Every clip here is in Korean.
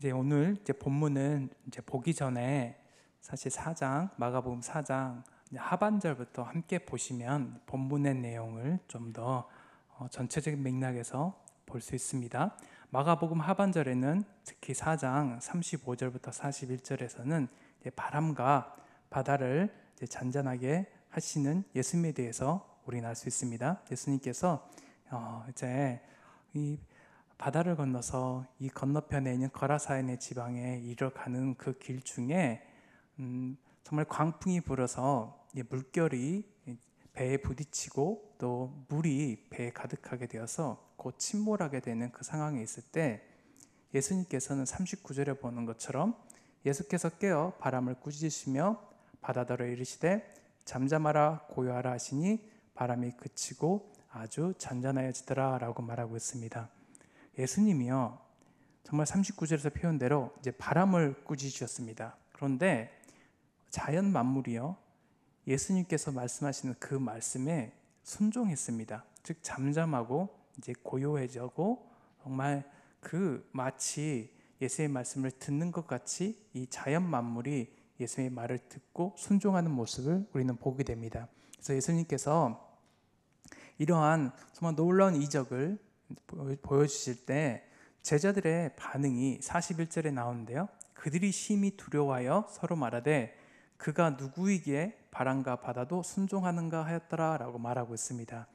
이제 오늘 본문은 보기 전에 사실 4장, 마가복음 4장 하반절부터 함께 보시면 본문의 내용을 좀 더 전체적인 맥락에서 볼 수 있습니다. 마가복음 하반절에는 특히 4장 35절부터 41절에서는 바람과 바다를 잔잔하게 하시는 예수님에 대해서 우리는 알 수 있습니다. 예수님께서 이제 이 바다를 건너서 이 건너편에 있는 거라사인의 지방에 이뤄가는 그 길 중에 정말 광풍이 불어서 물결이 배에 부딪히고 또 물이 배에 가득하게 되어서 곧 침몰하게 되는 그 상황에 있을 때 예수님께서는 39절에 보는 것처럼 예수께서 깨어 바람을 꾸짖으시며 바다더러 이르시되 잠잠하라 고요하라 하시니 바람이 그치고 아주 잔잔하여지더라 라고 말하고 있습니다. 예수님이요 정말 39절에서 표현대로 이제 바람을 꾸짖으셨습니다. 그런데 자연 만물이요 예수님께서 말씀하시는 그 말씀에 순종했습니다. 즉 잠잠하고 이제 고요해지고 정말 그 마치 예수의 말씀을 듣는 것 같이 이 자연 만물이 예수의 말을 듣고 순종하는 모습을 우리는 보게 됩니다. 그래서 예수님께서 이러한 정말 놀라운 이적을 보여주실 때 제자들의 반응이 41절에 나오는데요, 그들이 심히 두려워하여 서로 말하되 그가 누구이기에 바람과 바다도 순종하는가 하였더라 라고 말하고 있습니다.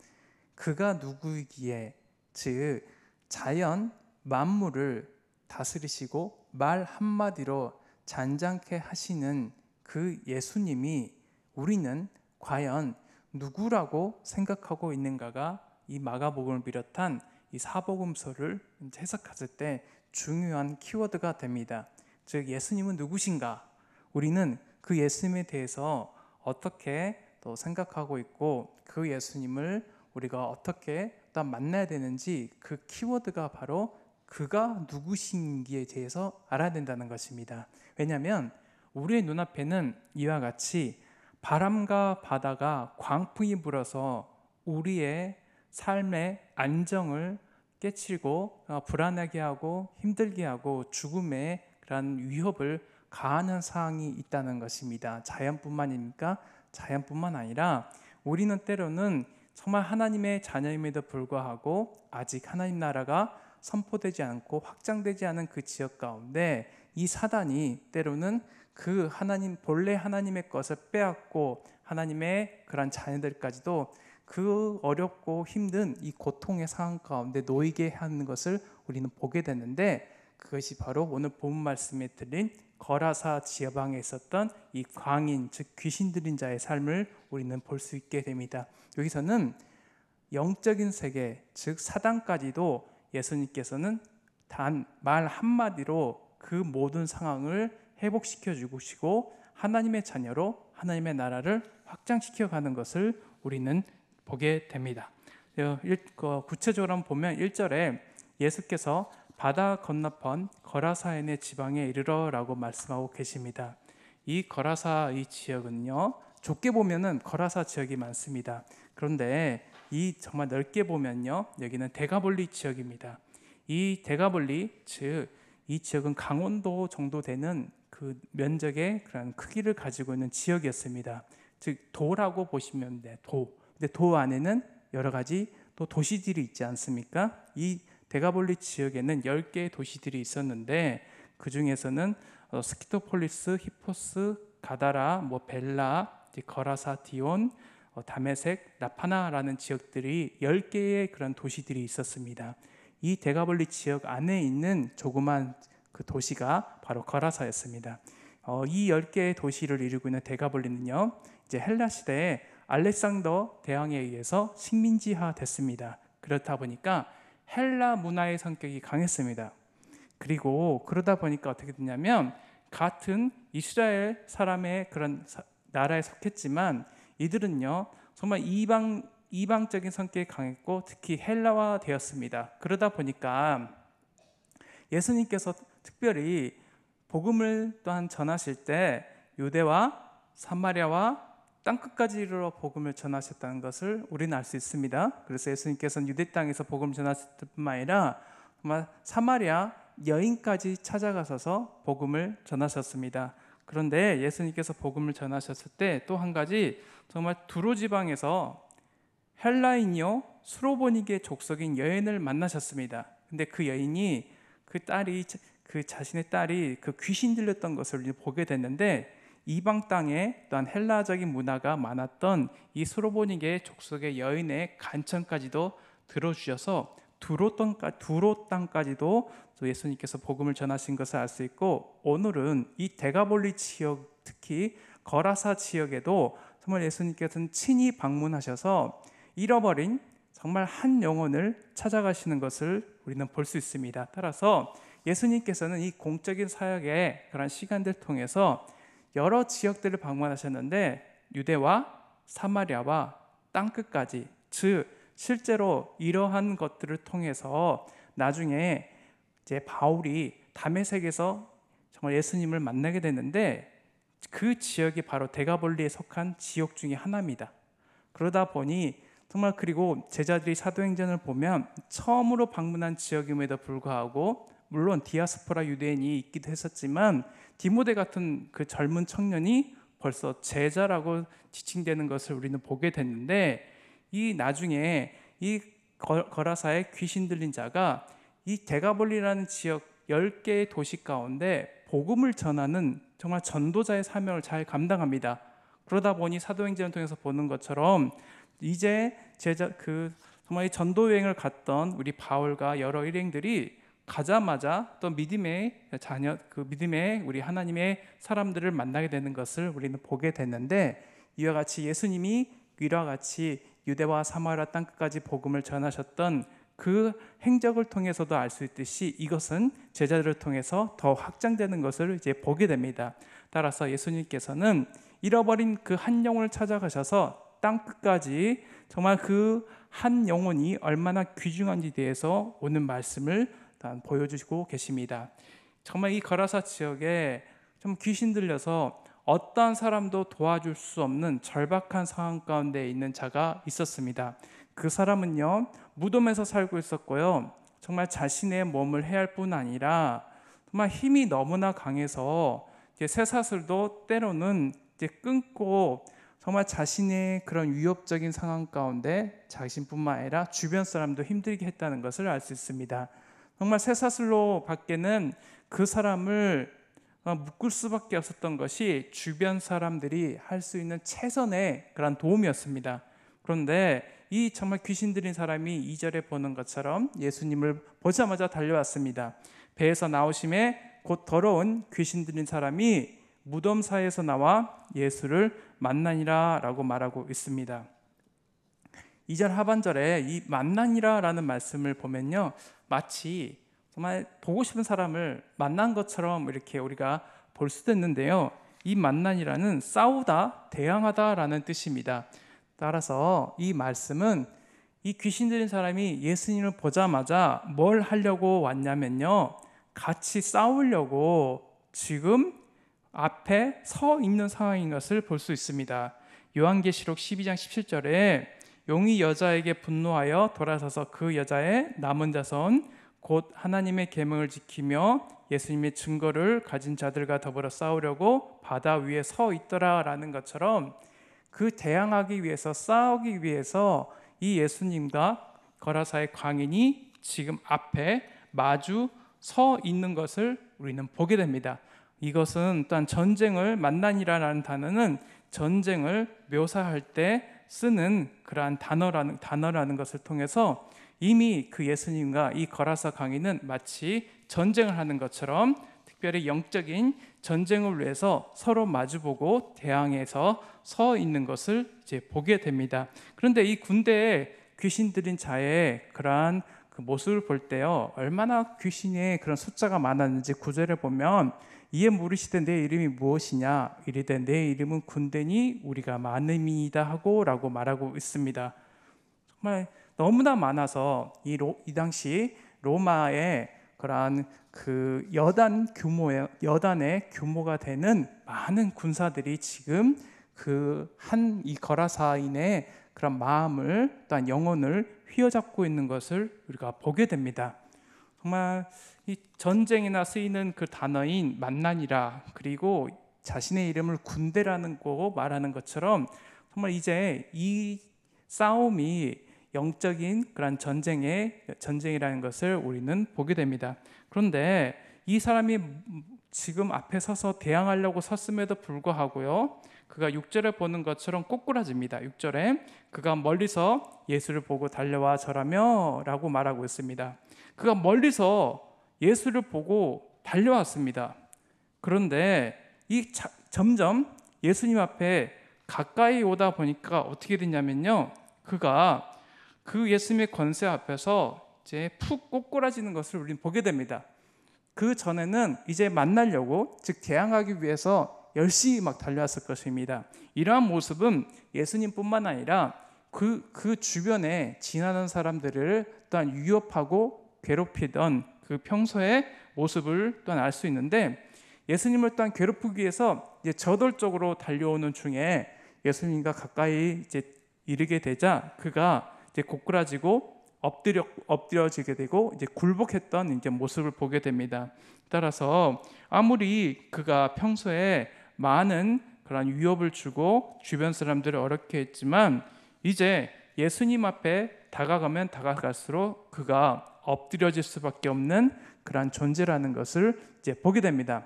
그가 누구이기에, 즉 자연 만물을 다스리시고 말 한마디로 잔잔케 하시는 그 예수님이 우리는 과연 누구라고 생각하고 있는가가 이 마가복음을 비롯한 이 사복음서를 해석했을 때 중요한 키워드가 됩니다. 즉 예수님은 누구신가? 우리는 그 예수님에 대해서 어떻게 또 생각하고 있고 그 예수님을 우리가 어떻게 또 만나야 되는지 그 키워드가 바로 그가 누구신기에 대해서 알아야 된다는 것입니다. 왜냐하면 우리의 눈앞에는 이와 같이 바람과 바다가 광풍이 불어서 우리의 삶의 안정을 깨치고 불안하게 하고 힘들게 하고 죽음의 그런 위협을 가하는 상황이 있다는 것입니다. 자연뿐만입니까? 자연뿐만 아니라 우리는 때로는 정말 하나님의 자녀임에도 불구하고 아직 하나님 나라가 선포되지 않고 확장되지 않은 그 지역 가운데 이 사단이 때로는 그 하나님 본래 하나님의 것을 빼앗고 하나님의 그런 자녀들까지도 그 어렵고 힘든 이 고통의 상황 가운데 놓이게 하는 것을 우리는 보게 되는데, 그것이 바로 오늘 본문 말씀에 드린 거라사 지방에 있었던 이 광인, 즉 귀신 들린 자의 삶을 우리는 볼 수 있게 됩니다. 여기서는 영적인 세계, 즉 사단까지도 예수님께서는 단 말 한마디로 그 모든 상황을 회복시켜 주시고 하나님의 자녀로 하나님의 나라를 확장시켜 가는 것을 우리는 보게 됩니다. 구체적으로 한번 보면 1절에 예수께서 바다 건너편 거라사인의 지방에 이르러 라고 말씀하고 계십니다. 이 거라사 이 지역은요 좁게 보면은 거라사 지역이 많습니다. 그런데 이 정말 넓게 보면요 여기는 데가볼리 지역입니다. 이 데가볼리, 즉 이 지역은 강원도 정도 되는 그 면적의 그런 크기를 가지고 있는 지역이었습니다. 즉 도라고 보시면 돼. 근데 도 안에는 여러 가지 또 도시들이 있지 않습니까? 이 데가볼리 지역에는 10개의 도시들이 있었는데 그 중에서는 스키토폴리스, 히포스, 가다라, 벨라, 거라사, 디온, 다메섹, 라파나라는 지역들이 10개의 그런 도시들이 있었습니다. 이 데가볼리 지역 안에 있는 조그만 그 도시가 바로 거라사였습니다. 이 10개의 도시를 이루고 있는 데가볼리는요 이제 헬라 시대에 알렉산더 대왕에 의해서 식민지화 됐습니다. 그렇다 보니까 헬라 문화의 성격이 강했습니다. 그리고 그러다 보니까 어떻게 됐냐면 같은 이스라엘 사람의 그런 나라에 속했지만 이들은요 정말 이방적인 성격이 강했고 특히 헬라화 되었습니다. 그러다 보니까 예수님께서 특별히 복음을 또한 전하실 때 유대와 사마리아와 땅끝까지 이르러 복음을 전하셨다는 것을 우리는 알 수 있습니다. 그래서 예수님께서는 유대 땅에서 복음을 전하셨을 뿐만 아니라 정말 사마리아 여인까지 찾아가셔서 복음을 전하셨습니다. 그런데 예수님께서 복음을 전하셨을 때 또 한 가지, 정말 두로 지방에서 헬라인이요 수로보니게 족속인 여인을 만나셨습니다. 근데 그 여인이 그 자신의 딸이 그 귀신 들렸던 것을 보게 됐는데, 이방 땅에 또한 헬라적인 문화가 많았던 이 수로보니게 족속의 여인의 간청까지도 들어주셔서 두로 땅까지도 또 예수님께서 복음을 전하신 것을 알 수 있고, 오늘은 이 데가볼리 지역, 특히 거라사 지역에도 정말 예수님께서는 친히 방문하셔서 잃어버린 정말 한 영혼을 찾아가시는 것을 우리는 볼 수 있습니다. 따라서 예수님께서는 이 공적인 사역의 그런 시간들 통해서 여러 지역들을 방문하셨는데, 유대와 사마리아와 땅끝까지, 즉 실제로 이러한 것들을 통해서 나중에 이제 바울이 다메섹에서 정말 예수님을 만나게 됐는데, 그 지역이 바로 데가볼리에 속한 지역 중에 하나입니다. 그러다 보니 정말, 그리고 제자들이 사도행전을 보면 처음으로 방문한 지역임에도 불구하고, 물론 디아스포라 유대인이 있기도 했었지만 디모데 같은 그 젊은 청년이 벌써 제자라고 지칭되는 것을 우리는 보게 됐는데, 이 나중에 이 거라사의 귀신 들린 자가 이 데가볼리라는 지역 10개의 도시 가운데 복음을 전하는 정말 전도자의 사명을 잘 감당합니다. 그러다 보니 사도행전을 통해서 보는 것처럼 이제 정말 이 전도 여행을 갔던 우리 바울과 여러 일행들이 가자마자 또 믿음의 자녀, 그 믿음의 우리 하나님의 사람들을 만나게 되는 것을 우리는 보게 됐는데, 이와 같이 예수님이 이와 같이 유대와 사마리아 땅끝까지 복음을 전하셨던 그 행적을 통해서도 알 수 있듯이, 이것은 제자들을 통해서 더 확장되는 것을 이제 보게 됩니다. 따라서 예수님께서는 잃어버린 그 한 영혼을 찾아가셔서 땅끝까지 정말 그 한 영혼이 얼마나 귀중한지 대해서 오는 말씀을 보여주시고 계십니다. 정말 이 거라사 지역에 좀 귀신 들려서 어떠한 사람도 도와줄 수 없는 절박한 상황 가운데 있는 자가 있었습니다. 그 사람은요, 무덤에서 살고 있었고요, 정말 자신의 몸을 해할 뿐 아니라 정말 힘이 너무나 강해서 쇠사슬도 때로는 끊고, 정말 자신의 그런 위협적인 상황 가운데 자신뿐만 아니라 주변 사람도 힘들게 했다는 것을 알 수 있습니다. 정말 쇠사슬로 밖에는 그 사람을 묶을 수밖에 없었던 것이 주변 사람들이 할 수 있는 최선의 그런 도움이었습니다. 그런데 이 정말 귀신 들린 사람이 2절에 보는 것처럼 예수님을 보자마자 달려왔습니다. 배에서 나오심에 곧 더러운 귀신 들린 사람이 무덤 사이에서 나와 예수를 만나니라 라고 말하고 있습니다. 2절 하반절에 이 만나니라 라는 말씀을 보면요, 마치 정말 보고 싶은 사람을 만난 것처럼 이렇게 우리가 볼 수도 있는데요, 이 만나니라는 싸우다, 대항하다 라는 뜻입니다. 따라서 이 말씀은 이 귀신 들린 사람이 예수님을 보자마자 뭘 하려고 왔냐면요, 같이 싸우려고 지금 앞에 서 있는 상황인 것을 볼 수 있습니다. 요한계시록 12장 17절에 용이 여자에게 분노하여 돌아서서 그 여자의 남은 자손 곧 하나님의 계명을 지키며 예수님의 증거를 가진 자들과 더불어 싸우려고 바다 위에 서 있더라라는 것처럼, 그 대항하기 위해서, 싸우기 위해서 이 예수님과 거라사의 광인이 지금 앞에 마주 서 있는 것을 우리는 보게 됩니다. 이것은 또한 전쟁을, 만난이라는 단어는 전쟁을 묘사할 때 쓰는 그러한 단어라는 것을 통해서 이미 그 예수님과 이 거라사 광인은 마치 전쟁을 하는 것처럼 특별히 영적인 전쟁을 위해서 서로 마주보고 대항해서 서 있는 것을 이제 보게 됩니다. 그런데 이 군대에 귀신 들린 자의 그러한 그 모습을 볼 때요, 얼마나 귀신의 그런 숫자가 많았는지 9절에 보면, 이에 물으시되 내 이름이 무엇이냐 이르되 내 이름은 군대니 우리가 많음이다 하고 라고 말하고 있습니다. 정말 너무나 많아서 이 당시 로마의 그러한 그 여단의 규모가 되는 많은 군사들이 지금 그 한 이 거라사인의 그런 마음을, 또한 영혼을 휘어잡고 있는 것을 우리가 보게 됩니다. 정말 이 전쟁이나 쓰이는 그 단어인 만난이라, 그리고 자신의 이름을 군대라는 거 말하는 것처럼 정말 이제 이 싸움이 영적인 그런 전쟁이라는 것을 우리는 보게 됩니다. 그런데 이 사람이 지금 앞에 서서 대항하려고 섰음에도 불구하고요, 그가 6절에 보는 것처럼 꼬꾸라집니다. 6절에 그가 멀리서 예수를 보고 달려와 절하며 라고 말하고 있습니다. 그가 멀리서 예수를 보고 달려왔습니다. 그런데 점점 예수님 앞에 가까이 오다 보니까 어떻게 됐냐면요, 그가 그 예수님의 권세 앞에서 이제 푹 꼬꾸라지는 것을 우리는 보게 됩니다. 그 전에는 이제 만나려고, 즉 대항하기 위해서 열심히 막 달려왔을 것입니다. 이러한 모습은 예수님뿐만 아니라 그 주변에 지나는 사람들을 또한 위협하고 괴롭히던 그 평소의 모습을 또한 알 수 있는데, 예수님을 또한 괴롭히기 위해서 이제 저돌적으로 달려오는 중에 예수님과 가까이 이제 이르게 되자 그가 이제 고꾸라지고 엎드려지게 되고 이제 굴복했던 이제 모습을 보게 됩니다. 따라서 아무리 그가 평소에 많은 그런 위협을 주고 주변 사람들을 어렵게 했지만, 이제 예수님 앞에 다가가면 다가갈수록 그가 엎드려질 수밖에 없는 그런 존재라는 것을 이제 보게 됩니다.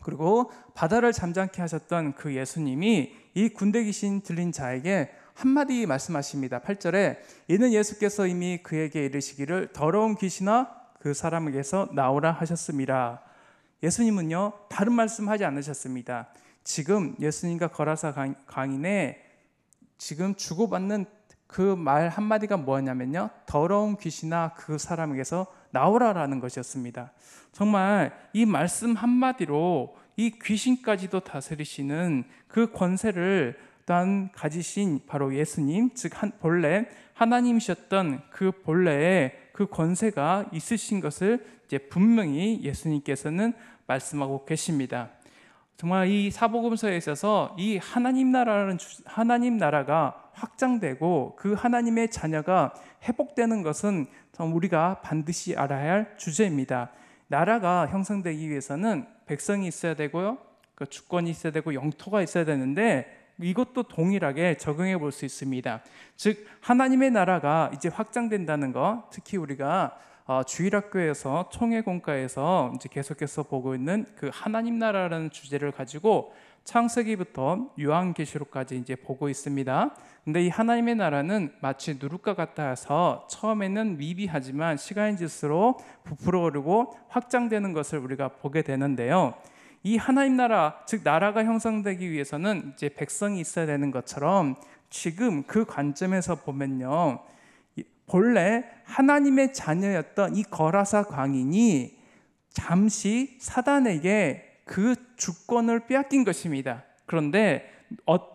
그리고 바다를 잠잠케 하셨던 그 예수님이 이 군대 귀신 들린 자에게 한마디 말씀하십니다. 8절에 이는 예수께서 이미 그에게 이르시기를 더러운 귀신아 그 사람에게서 나오라 하셨습니다. 예수님은요, 다른 말씀하지 않으셨습니다. 지금 예수님과 거라사 강인에 지금 주고받는 그 말 한마디가 뭐냐면요, 더러운 귀신아 그 사람에게서 나오라라는 것이었습니다. 정말 이 말씀 한마디로 이 귀신까지도 다스리시는 그 권세를 또한 가지신 바로 예수님, 즉 본래 하나님이셨던 그 본래의 그 권세가 있으신 것을 이제 분명히 예수님께서는 말씀하고 계십니다. 정말 이 사복음서에 있어서 이 하나님 나라가 확장되고 그 하나님의 자녀가 회복되는 것은 우리가 반드시 알아야 할 주제입니다. 나라가 형성되기 위해서는 백성이 있어야 되고요, 그 주권이 있어야 되고 영토가 있어야 되는데, 이것도 동일하게 적용해 볼 수 있습니다. 즉 하나님의 나라가 이제 확장된다는 것, 특히 우리가 주일학교에서 총회공과에서 이제 계속해서 보고 있는 그 하나님 나라라는 주제를 가지고 창세기부터 요한계시록까지 이제 보고 있습니다. 근데 이 하나님의 나라는 마치 누룩과 같아서 처음에는 미비하지만 시간이 질수록 부풀어 오르고 확장되는 것을 우리가 보게 되는데요. 이 하나님 나라, 즉 나라가 형성되기 위해서는 이제 백성이 있어야 되는 것처럼 지금 그 관점에서 보면요, 본래 하나님의 자녀였던 이 거라사 광인이 잠시 사단에게 그 주권을 빼앗긴 것입니다. 그런데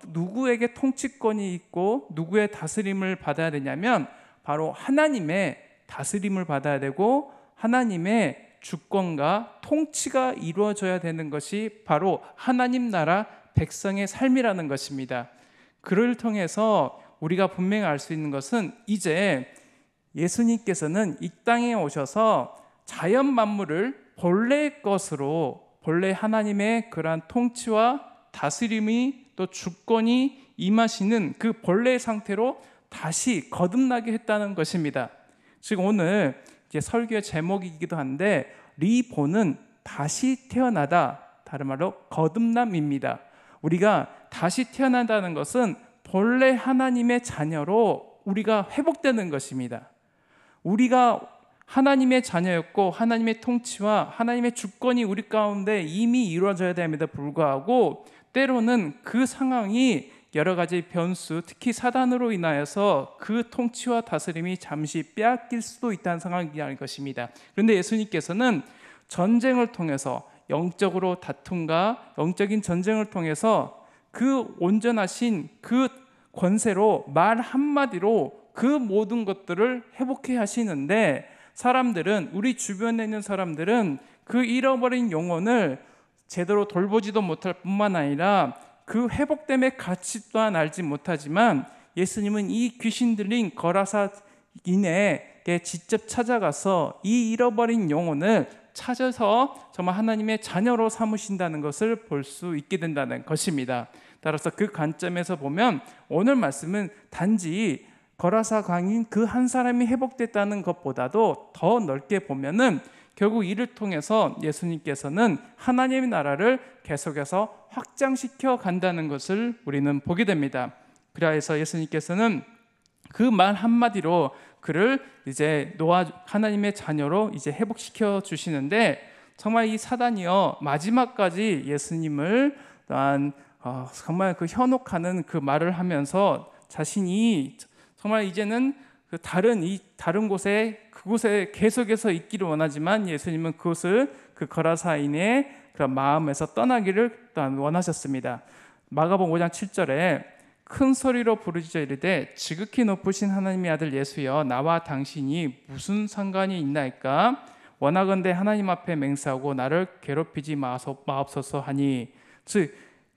누구에게 통치권이 있고 누구의 다스림을 받아야 되냐면 바로 하나님의 다스림을 받아야 되고 하나님의 주권과 통치가 이루어져야 되는 것이 바로 하나님 나라 백성의 삶이라는 것입니다. 그를 통해서 우리가 분명히 알 수 있는 것은 이제 예수님께서는 이 땅에 오셔서 자연 만물을 본래의 것으로, 본래 하나님의 그러한 통치와 다스림이 또 주권이 임하시는 그 본래의 상태로 다시 거듭나게 했다는 것입니다. 즉 오늘 이제 설교의 제목이기도 한데, 리본은 다시 태어나다, 다른 말로 거듭남입니다. 우리가 다시 태어난다는 것은 본래 하나님의 자녀로 우리가 회복되는 것입니다. 우리가 하나님의 자녀였고 하나님의 통치와 하나님의 주권이 우리 가운데 이미 이루어져야 됩니다. 불구하고 때로는 그 상황이 여러 가지 변수, 특히 사단으로 인하여서 그 통치와 다스림이 잠시 빼앗길 수도 있다는 상황이라는 것입니다. 그런데 예수님께서는 전쟁을 통해서, 영적으로 다툼과 영적인 전쟁을 통해서 그 온전하신 그 권세로 말 한마디로 그 모든 것들을 회복해 하시는데, 사람들은, 우리 주변에 있는 사람들은 그 잃어버린 영혼을 제대로 돌보지도 못할 뿐만 아니라 그 회복됨의 가치 또한 알지 못하지만, 예수님은 이 귀신 들린 거라사인의 하나님에게 직접 찾아가서 이 잃어버린 영혼을 찾아서 정말 하나님의 자녀로 삼으신다는 것을 볼 수 있게 된다는 것입니다. 따라서 그 관점에서 보면 오늘 말씀은 단지 거라사 강인 그 한 사람이 회복됐다는 것보다도 더 넓게 보면은 결국 이를 통해서 예수님께서는 하나님의 나라를 계속해서 확장시켜 간다는 것을 우리는 보게 됩니다. 그래서 예수님께서는 그 말 한마디로 그를 이제 하나님의 자녀로 이제 회복시켜 주시는데, 정말 이 사단이요 마지막까지 예수님을 또한 정말 그 현혹하는 그 말을 하면서 자신이 정말 이제는 다른 그곳에 계속해서 있기를 원하지만 예수님은 그곳을 그 거라사인의 그런 마음에서 떠나기를 또한 원하셨습니다. 마가복음 5장 7절에 큰 소리로 부르짖어 이르되 지극히 높으신 하나님의 아들 예수여 나와 당신이 무슨 상관이 있나이까? 원하건대 하나님 앞에 맹세하고 나를 괴롭히지 마옵소서 하니, 즉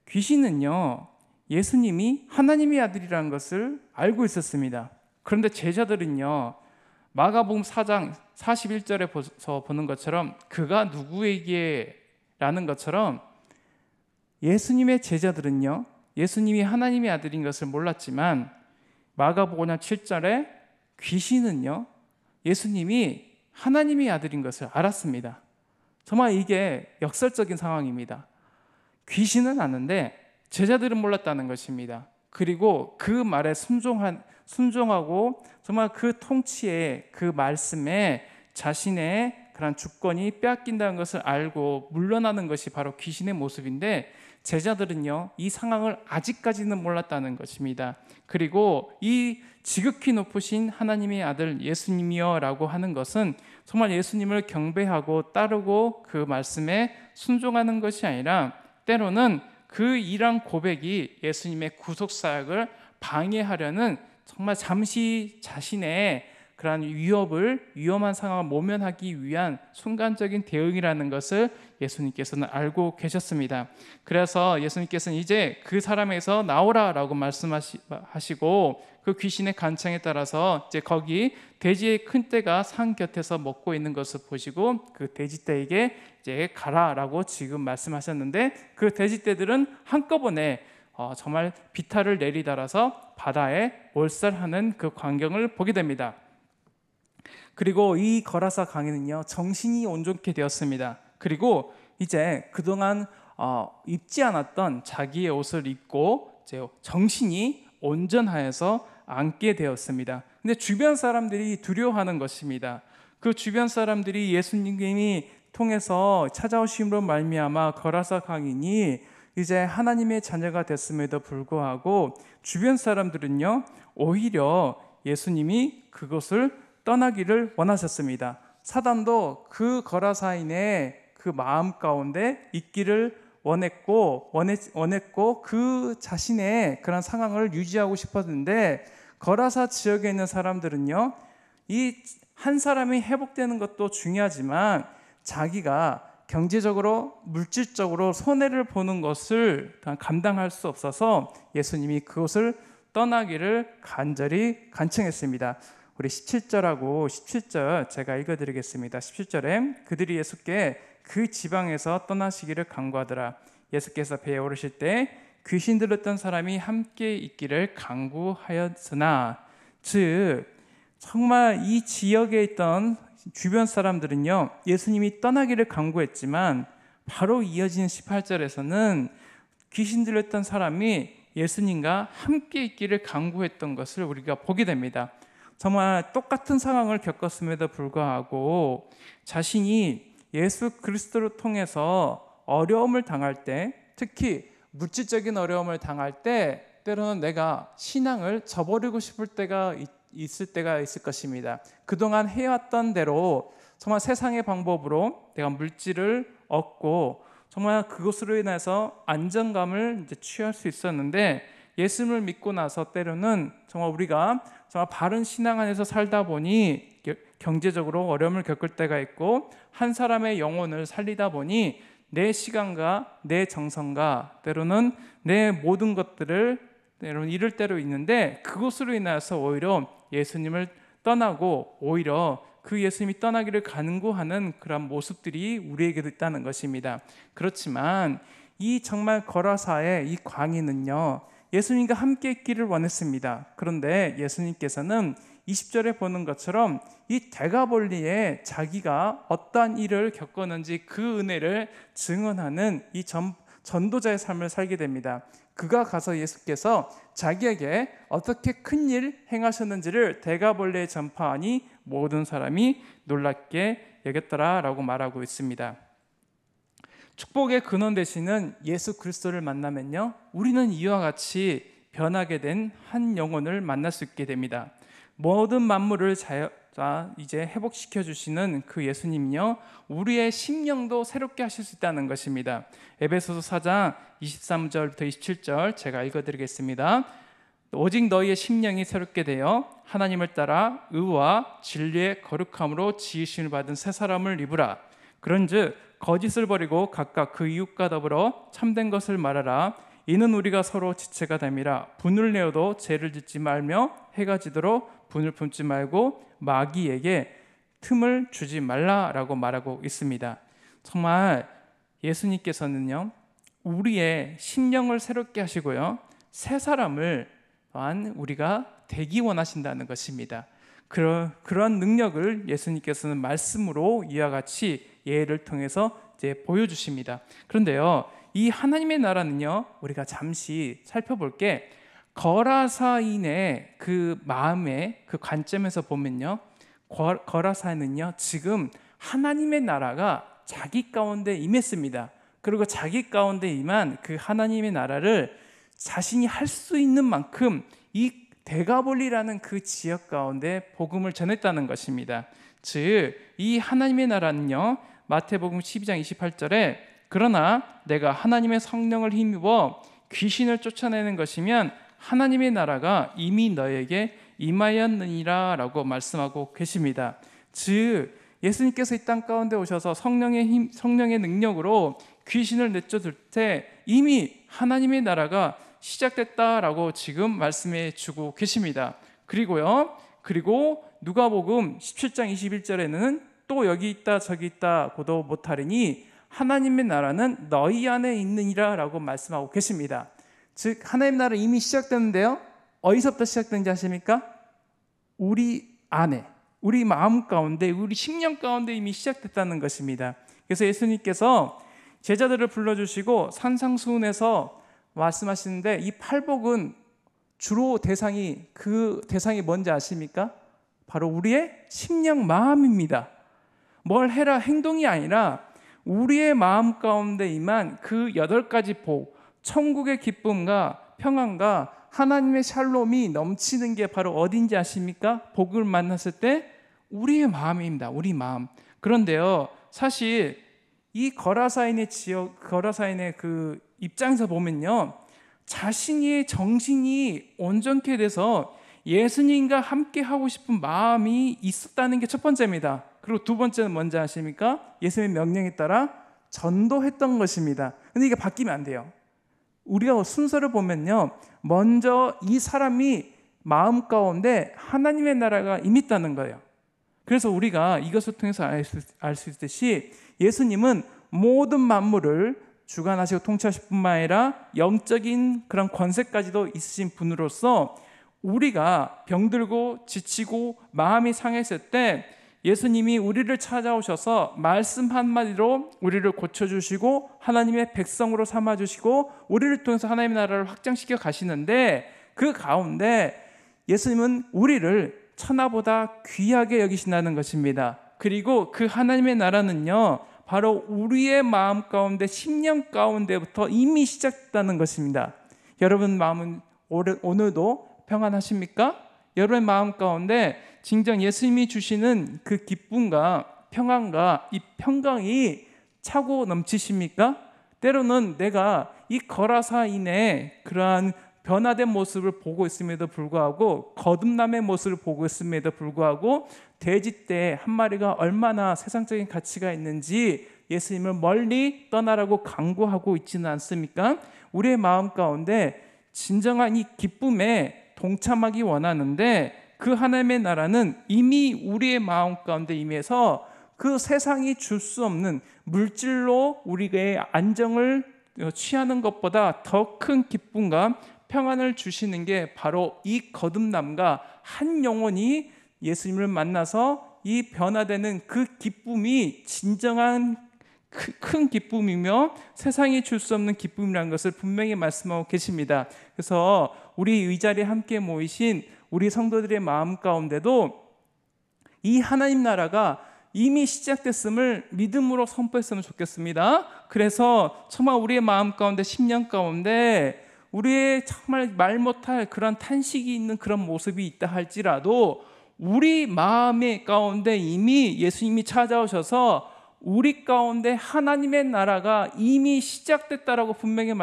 귀신은요 예수님이 하나님의 아들이라는 것을 알고 있었습니다. 그런데 제자들은요 마가복음 4장 41절에 보는 것처럼 그가 누구에게 라는 것처럼 예수님의 제자들은요 예수님이 하나님의 아들인 것을 몰랐지만 마가복음 5장 7절에 귀신은요 예수님이 하나님의 아들인 것을 알았습니다. 정말 이게 역설적인 상황입니다. 귀신은 아는데 제자들은 몰랐다는 것입니다. 그리고 그 말에 순종하고 정말 그 통치에 그 말씀에 자신의 그런 주권이 빼앗긴다는 것을 알고 물러나는 것이 바로 귀신의 모습인데, 제자들은요 이 상황을 아직까지는 몰랐다는 것입니다. 그리고 이 지극히 높으신 하나님의 아들 예수님이여 라고 하는 것은 정말 예수님을 경배하고 따르고 그 말씀에 순종하는 것이 아니라 때로는 그 이러한 고백이 예수님의 구속사역을 방해하려는 정말 잠시 자신의 그러한 위험한 상황을 모면하기 위한 순간적인 대응이라는 것을 예수님께서는 알고 계셨습니다. 그래서 예수님께서는 이제 그 사람에서 나오라 라고 말씀하시고 그 귀신의 간청에 따라서 이제 거기 돼지의 큰 떼가 산 곁에서 먹고 있는 것을 보시고 그 돼지떼에게 이제 가라라고 지금 말씀하셨는데, 그 돼지떼들은 한꺼번에 정말 비탈을 내리달아서 바다에 몰살하는 그 광경을 보게 됩니다. 그리고 이 거라사 강에는요 정신이 온전케 되었습니다. 그리고 이제 그동안 입지 않았던 자기의 옷을 입고 이제 정신이 온전하여서 앉게 되었습니다. 근데 주변 사람들이 두려워하는 것입니다. 그 주변 사람들이 예수님이 통해서 찾아오심으로 말미암아 거라사 강인이 이제 하나님의 자녀가 됐음에도 불구하고 주변 사람들은요 오히려 예수님이 그것을 떠나기를 원하셨습니다. 사단도 그 거라사인의 그 마음 가운데 있기를 원했고 그 자신의 그런 상황을 유지하고 싶었는데, 거라사 지역에 있는 사람들은요 이 한 사람이 회복되는 것도 중요하지만 자기가 경제적으로 물질적으로 손해를 보는 것을 감당할 수 없어서 예수님이 그것을 떠나기를 간절히 간청했습니다. 우리 17절하고 17절 제가 읽어드리겠습니다. 17절에 그들이 예수께 그 지방에서 떠나시기를 간구하더라. 예수께서 배에 오르실 때 귀신 들렸던 사람이 함께 있기를 간구하였으나, 즉 정말 이 지역에 있던 주변 사람들은요 예수님이 떠나기를 간구했지만 바로 이어지는 18절에서는 귀신 들렸던 사람이 예수님과 함께 있기를 간구했던 것을 우리가 보게 됩니다. 정말 똑같은 상황을 겪었음에도 불구하고 자신이 예수 그리스도를 통해서 어려움을 당할 때, 특히 물질적인 어려움을 당할 때 때로는 내가 신앙을 저버리고 싶을 때가 있을 것입니다. 그동안 해왔던 대로 정말 세상의 방법으로 내가 물질을 얻고 정말 그것으로 인해서 안정감을 이제 취할 수 있었는데, 예수님을 믿고 나서 때로는 정말 우리가 정말 바른 신앙 안에서 살다 보니 경제적으로 어려움을 겪을 때가 있고 한 사람의 영혼을 살리다 보니 내 시간과 내 정성과 때로는 내 모든 것들을 때로는 잃을 때로 있는데, 그것으로 인해서 오히려 예수님을 떠나고 오히려 그 예수님이 떠나기를 간구하는 그런 모습들이 우리에게도 있다는 것입니다. 그렇지만 이 정말 거라사의 이 광인은요, 예수님과 함께 있기를 원했습니다. 그런데 예수님께서는 20절에 보는 것처럼 이 데가볼리에 자기가 어떠한 일을 겪었는지 그 은혜를 증언하는 이 전도자의 삶을 살게 됩니다. 그가 가서 예수께서 자기에게 어떻게 큰 일 행하셨는지를 데가볼리에 전파하니 모든 사람이 놀랍게 여겼더라라고 말하고 있습니다. 축복의 근원 되시는 예수 그리스도를 만나면요, 우리는 이와 같이 변하게 된 한 영혼을 만날 수 있게 됩니다. 모든 만물을 이제 회복시켜 주시는 그 예수님이요, 우리의 심령도 새롭게 하실 수 있다는 것입니다. 에베소서 4장 23절부터 27절 제가 읽어드리겠습니다. 오직 너희의 심령이 새롭게 되어 하나님을 따라 의와 진리의 거룩함으로 지으심을 받은 새 사람을 입으라. 그런즉 거짓을 버리고 각각 그 이웃과 더불어 참된 것을 말하라. 이는 우리가 서로 지체가 됨이라. 분을 내어도 죄를 짓지 말며 해가 지도록 분을 품지 말고 마귀에게 틈을 주지 말라라고 말하고 있습니다. 정말 예수님께서는요, 우리의 심령을 새롭게 하시고요, 새 사람을 또한 우리가 되기 원하신다는 것입니다. 그런 능력을 예수님께서는 말씀으로 이와 같이 예를 통해서 이제 보여주십니다. 그런데요, 이 하나님의 나라는요, 우리가 잠시 살펴볼 게 거라사인의 그 마음의 그 관점에서 보면요, 거라사인은요, 지금 하나님의 나라가 자기 가운데 임했습니다. 그리고 자기 가운데 임한 그 하나님의 나라를 자신이 할 수 있는 만큼 이 데가볼리라는 그 지역 가운데 복음을 전했다는 것입니다. 즉, 이 하나님의 나라는요, 마태복음 12장 28절에 그러나 내가 하나님의 성령을 힘입어 귀신을 쫓아내는 것이면 하나님의 나라가 이미 너에게 임하였느니라 라고 말씀하고 계십니다. 즉, 예수님께서 이 땅 가운데 오셔서 성령의 능력으로 귀신을 내쫓을 때 이미 하나님의 나라가 시작됐다라고 지금 말씀해 주고 계십니다. 그리고 누가복음 17장 21절에는 또 여기 있다 저기 있다고도 못하리니 하나님의 나라는 너희 안에 있느니라 라고 말씀하고 계십니다. 즉, 하나님의 나라 이미 시작됐는데요, 어디서부터 시작된지 아십니까? 우리 안에, 우리 마음 가운데, 우리 심령 가운데 이미 시작됐다는 것입니다. 그래서 예수님께서 제자들을 불러주시고 산상수훈에서 말씀하시는데, 이 팔복은 주로 대상이 뭔지 아십니까? 바로 우리의 심령 마음입니다. 뭘 해라 행동이 아니라 우리의 마음 가운데 임한 그 8가지 복, 천국의 기쁨과 평안과 하나님의 샬롬이 넘치는 게 바로 어딘지 아십니까? 복을 만났을 때 우리의 마음입니다. 우리 마음. 그런데요, 사실 이 거라사인의 그 입장에서 보면요, 자신의 정신이 온전케 돼서 예수님과 함께 하고 싶은 마음이 있었다는 게 첫 번째입니다. 그리고 두 번째는 뭔지 아십니까? 예수님의 명령에 따라 전도했던 것입니다. 근데 이게 바뀌면 안 돼요. 우리가 순서를 보면요, 먼저 이 사람이 마음 가운데 하나님의 나라가 임했다는 거예요. 그래서 우리가 이것을 통해서 알 수 있듯이 예수님은 모든 만물을 주관하시고 통치하실 뿐만 아니라 영적인 그런 권세까지도 있으신 분으로서 우리가 병들고 지치고 마음이 상했을 때 예수님이 우리를 찾아오셔서 말씀 한마디로 우리를 고쳐주시고 하나님의 백성으로 삼아주시고 우리를 통해서 하나님의 나라를 확장시켜 가시는데, 그 가운데 예수님은 우리를 천하보다 귀하게 여기신다는 것입니다. 그리고 그 하나님의 나라는요, 바로 우리의 마음 가운데, 심령 가운데부터 이미 시작됐다는 것입니다. 여러분 마음은 오늘도 평안하십니까? 여러분의 마음 가운데 진정 예수님이 주시는 그 기쁨과 평안과 이 평강이 차고 넘치십니까? 때로는 내가 이 거라사인의 그러한 변화된 모습을 보고 있음에도 불구하고, 거듭남의 모습을 보고 있음에도 불구하고 돼지떼 한 마리가 얼마나 세상적인 가치가 있는지 예수님을 멀리 떠나라고 강구하고 있지는 않습니까? 우리의 마음 가운데 진정한 이 기쁨에 동참하기 원하는데 그 하나님의 나라는 이미 우리의 마음 가운데 임해서 그 세상이 줄 수 없는 물질로 우리의 안정을 취하는 것보다 더 큰 기쁨과 평안을 주시는 게 바로 이 거듭남과 한 영혼이 예수님을 만나서 이 변화되는 그 기쁨이 진정한 큰 기쁨이며 세상이 줄 수 없는 기쁨이라는 것을 분명히 말씀하고 계십니다. 그래서 우리 이 자리에 함께 모이신 우리 성도들의 마음 가운데도 이 하나님 나라가 이미 시작됐음을 믿음으로 선포했으면 좋겠습니다. 그래서 정말 우리의 마음 가운데, 심령 가운데 우리의 정말 말 못할 그런 탄식이 있는 그런 모습이 있다 할지라도 우리 마음의 가운데 이미 예수님이 찾아오셔서 우리 가운데 하나님의 나라가 이미 시작됐다라고 분명히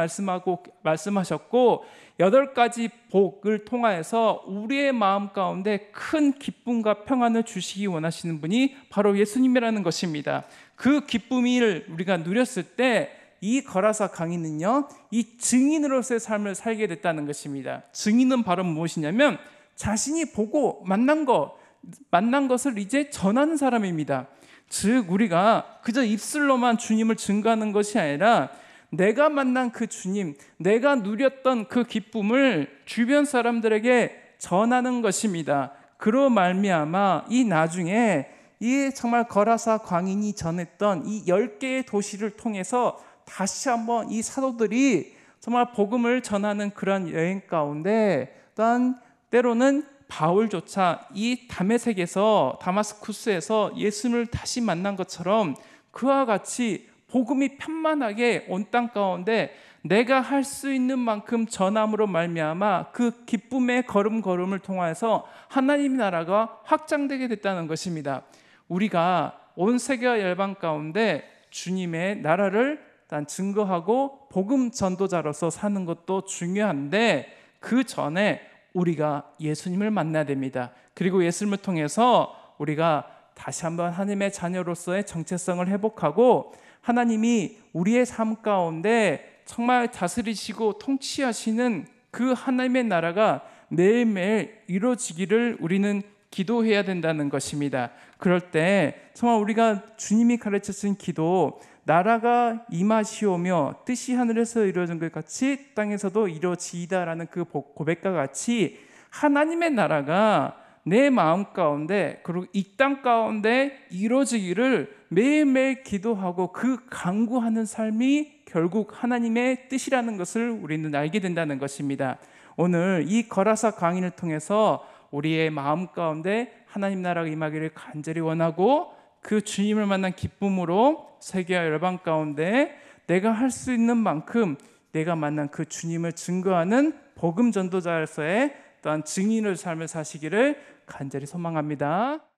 말씀하셨고 8가지 복을 통하여서 우리의 마음 가운데 큰 기쁨과 평안을 주시기 원하시는 분이 바로 예수님이라는 것입니다. 그 기쁨을 우리가 누렸을 때 이 거라사 강인은요, 이 증인으로서의 삶을 살게 됐다는 것입니다. 증인은 바로 무엇이냐면 자신이 보고 만난 것을 이제 전하는 사람입니다. 즉 우리가 그저 입술로만 주님을 증거하는 것이 아니라 내가 만난 그 주님, 내가 누렸던 그 기쁨을 주변 사람들에게 전하는 것입니다. 그로 말미암아 이 나중에 이 정말 거라사 광인이 전했던 이 10개의 도시를 통해서 다시 한번 이 사도들이 정말 복음을 전하는 그런 여행 가운데 또한 때로는 바울조차 이 다마스쿠스에서 예수님을 다시 만난 것처럼 그와 같이 복음이 편만하게 온 땅 가운데 내가 할 수 있는 만큼 전함으로 말미암아 그 기쁨의 걸음걸음을 통해서 하나님 나라가 확장되게 됐다는 것입니다. 우리가 온 세계와 열방 가운데 주님의 나라를 일단 증거하고 복음 전도자로서 사는 것도 중요한데 그 전에 우리가 예수님을 만나야 됩니다. 그리고 예수님을 통해서 우리가 다시 한번 하나님의 자녀로서의 정체성을 회복하고 하나님이 우리의 삶 가운데 정말 다스리시고 통치하시는 그 하나님의 나라가 매일매일 이루어지기를 우리는 기도해야 된다는 것입니다. 그럴 때 정말 우리가 주님이 가르쳐준 기도, 나라가 임하시오며 뜻이 하늘에서 이루어진 것 같이 땅에서도 이루어지이다라는 그 고백과 같이 하나님의 나라가 내 마음 가운데 그리고 이 땅 가운데 이루어지기를 매일매일 기도하고 그 간구하는 삶이 결국 하나님의 뜻이라는 것을 우리는 알게 된다는 것입니다. 오늘 이 거라사 강인을 통해서 우리의 마음 가운데 하나님 나라가 임하기를 간절히 원하고 그 주님을 만난 기쁨으로 세계와 열방 가운데 내가 할 수 있는 만큼 내가 만난 그 주님을 증거하는 복음 전도자로서의 또한 증인의 삶을 사시기를 간절히 소망합니다.